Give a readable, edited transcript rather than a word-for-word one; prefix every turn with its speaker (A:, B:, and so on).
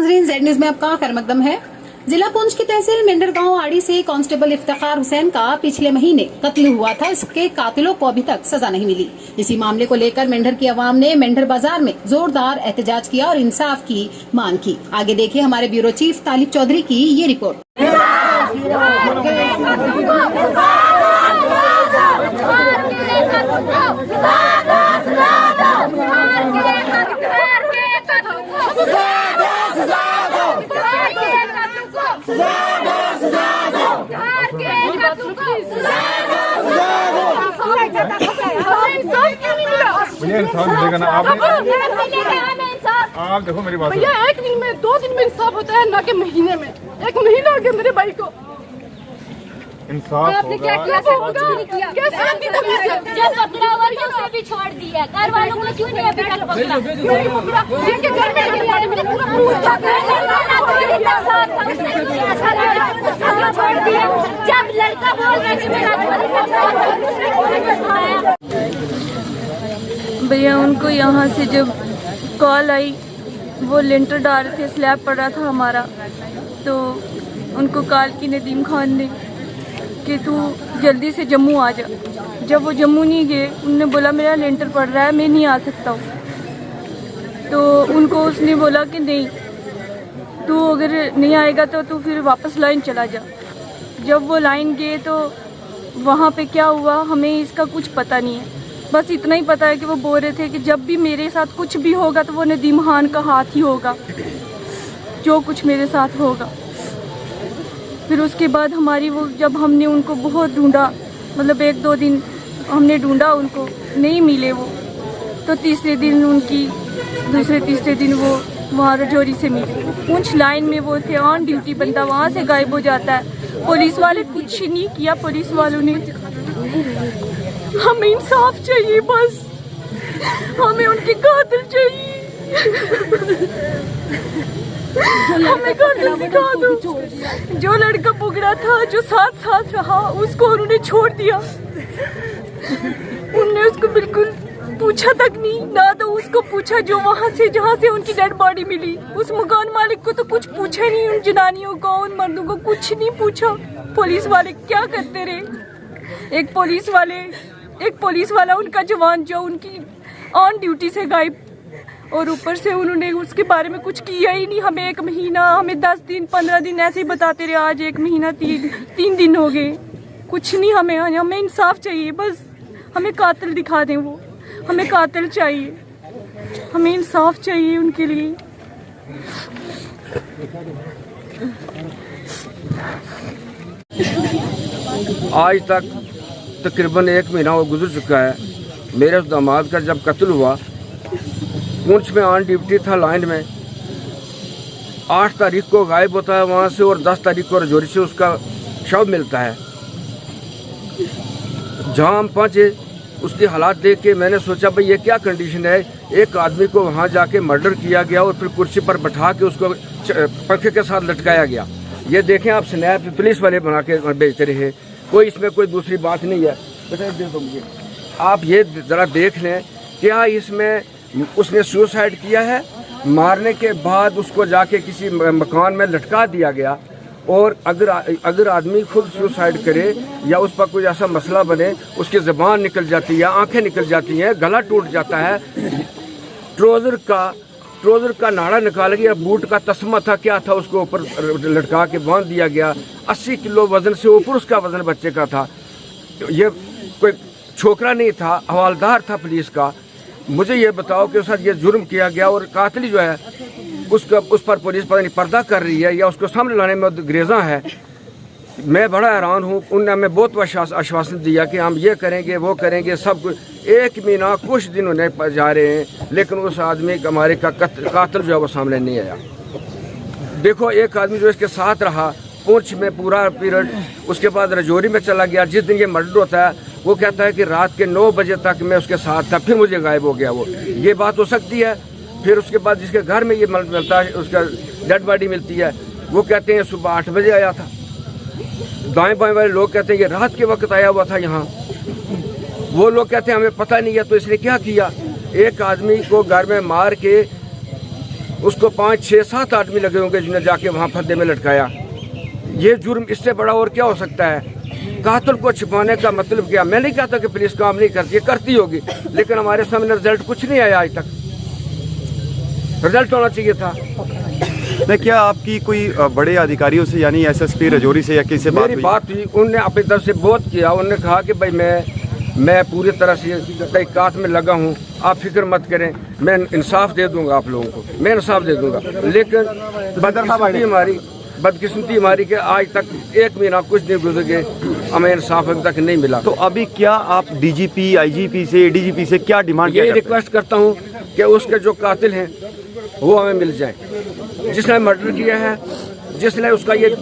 A: नाजरीन, Z news में आपका खैर मकदम है। जिला पुंछ की तहसील मेंढर गांव आड़ी से कांस्टेबल इफ्तिखार हुसैन का पिछले महीने कत्ल हुआ था। इसके कातिलों को अभी तक सजा नहीं मिली। इसी मामले को लेकर मेंढर की आवाम ने मेंढर बाजार में जोरदार एहतजाज किया और इंसाफ की मांग की। आगे देखिए हमारे ब्यूरो चीफ तालिब चौधरी की ये रिपोर्ट।
B: भैया इंसाफ मिलेगा ना। आप देखो मेरी बात
C: भैया, एक दिन में 2 दिन में इंसाफ होता है, ना कि महीने में। 1 महीना हो गया मेरे भाई को।
B: इंसाफ
C: आपने क्या किया? कैसे
D: जब पकड़ा हुआ था उसे भी छोड़ दिया। घर वालों को क्यों नहीं अभी तक पकड़ा?
C: नहीं पकड़ा। जिनके घर में पूरा पूछता
D: छोड़ दिया। जब लड़का बोल रहा कि मेरा
E: भैया, उनको यहाँ से जब कॉल आई, वो लेंटर डाल रहे थे, स्लैब पड़ रहा था हमारा, तो उनको कॉल की नदीम खान ने कि तू जल्दी से जम्मू आ जा। जब वो जम्मू नहीं गए, उनने बोला मेरा लेंटर पड़ रहा है, मैं नहीं आ सकता हूँ। तो उनको उसने बोला कि नहीं, तू अगर नहीं आएगा तो तू फिर वापस लाइन चला जा। जब वो लाइन गए तो वहाँ पे क्या हुआ हमें इसका कुछ पता नहीं है। बस इतना ही पता है कि वो बोल रहे थे कि जब भी मेरे साथ कुछ भी होगा तो वो नदीम खान का हाथ ही होगा, जो कुछ मेरे साथ होगा। फिर उसके बाद हमारी वो, जब हमने उनको बहुत ढूंढा, मतलब 1-2 दिन हमने ढूंढा, उनको नहीं मिले वो, तो तीसरे तीसरे दिन वो वहाँ रजौरी से मिले। पुंछ लाइन में वो थे, ऑन ड्यूटी बंदा वहाँ से गायब हो जाता है। पुलिस वाले कुछ नहीं किया, पुलिस वालों ने। हमें इंसाफ चाहिए, बस हमें उनके कातिल चाहिए। हमें कातिल दिखा दो। जो लड़का पकड़ा था, जो साथ रहा, उसको उन्होंने छोड़ दिया। उनने उसको बिल्कुल पूछा तक नहीं, ना तो उसको पूछा जो वहाँ से जहाँ से उनकी डेड बॉडी मिली। उस मकान मालिक को तो कुछ पूछा नहीं, उन जनानियों को, उन मर्दों को कुछ नहीं पूछा। पुलिस वाले क्या करते रहे? एक पुलिस वाला उनका जवान जो उनकी ऑन ड्यूटी से गायब, और ऊपर से उन्होंने उसके बारे में कुछ किया ही नहीं। हमें 1 महीना, हमें 10 दिन 15 दिन ऐसे ही बताते रहे। आज 1 महीना 3 दिन हो गए, कुछ नहीं। हमें इंसाफ चाहिए, बस हमें कातिल दिखा दें। वो हमें कातिल चाहिए, हमें इंसाफ चाहिए उनके लिए।
F: आज तक तकरीबन 1 महीना वो गुजर चुका है। मेरे दामाद का जब कत्ल हुआ, पुंछ में ऑन ड्यूटी था लाइन में, 8 तारीख को गायब होता है वहाँ से, और 10 तारीख को रजौरी से उसका शव मिलता है। जहाँ हम पहुँचे, उसके हालात देख के मैंने सोचा भाई ये क्या कंडीशन है। एक आदमी को वहाँ जाके मर्डर किया गया और फिर कुर्सी पर बैठा के उसको पंखे के साथ लटकाया गया। ये देखें आप, स्नैप पुलिस वाले बना के बेचते रहे, कोई इसमें कोई दूसरी बात नहीं है। बेटा दे दो मुझे, आप ये ज़रा देख लें, क्या इसमें उसने सुसाइड किया है? मारने के बाद उसको जाके किसी मकान में लटका दिया गया। और अगर आदमी खुद सुसाइड करे या उस पर कोई ऐसा मसला बने, उसकी ज़बान निकल जाती है, आंखें निकल जाती हैं, गला टूट जाता है, ट्रोज़र का नाड़ा निकाल गया, बूट का तस्मा था, क्या था, उसको ऊपर लटका के बांध दिया गया। 80 किलो वजन से ऊपर उसका वजन बच्चे का था। ये कोई छोकरा नहीं था, हवालदार था पुलिस का। मुझे ये बताओ कि उसके साथ ये जुर्म किया गया, और कातिल जो है उस पर पुलिस पता नहीं पर्दा कर रही है या उसको सामने लाने में ग्रेज़ा है। मैं बड़ा हैरान हूँ। उन्होंने हमें बहुत आश्वासन दिया कि हम ये करेंगे, वो करेंगे, सब कुछ। 1 महीना कुछ दिन उन्हें जा रहे हैं, लेकिन उस आदमी हमारे का कातिल जो है वो सामने नहीं आया। देखो, एक आदमी जो इसके साथ रहा पुंछ में पूरा पीरियड, उसके बाद रजौरी में चला गया। जिस दिन ये मर्डर होता है, वो कहता है कि रात के 9 बजे तक मैं उसके साथ था, फिर मुझे गायब हो गया वो। ये बात हो सकती है? फिर उसके बाद जिसके घर में ये मिलता है, उसका डेड बॉडी मिलती है, वो कहते हैं सुबह 8 बजे आया था। दाएं बाएं वाले लोग कहते हैं ये रात के वक्त आया हुआ था यहाँ। वो लोग कहते हैं हमें पता नहीं है। तो इसने क्या किया? एक आदमी को घर में मार के उसको 5, 6, 7 आदमी लगे होंगे जिन्हें जाके वहाँ फद्दे में लटकाया। ये जुर्म इससे बड़ा और क्या हो सकता है? कातिल को छिपाने का मतलब क्या? मैं नहीं कहता कि पुलिस काम नहीं करती है, करती होगी, लेकिन हमारे सामने रिजल्ट कुछ नहीं आया आज तक। रिजल्ट होना चाहिए था।
G: नहीं, क्या आपकी कोई बड़े अधिकारियों से यानी एसएसपी राजौरी से या किसी से
F: मेरी बात हुई, उनने अपनी तरफ से बहुत किया। उन्होंने कहा कि भाई मैं पूरी तरह से तहकीकात में लगा हूँ, आप फिक्र मत करें, मैं इंसाफ दे दूंगा आप लोगों को, मैं इंसाफ दे दूंगा। लेकिन बदकिस्मती हमारी कि आज तक 1 महीना कुछ नहीं गुजर गए, हमें इंसाफ अभी तक नहीं मिला।
G: तो अभी क्या आप डीजीपी, आईजीपी से, एडीजीपी से क्या डिमांड
F: यही रिक्वेस्ट करता हूँ कि उसके जो कातिल हैं वो हमें मिल जाए, जिसने मर्डर किया है, जिसने उसका ये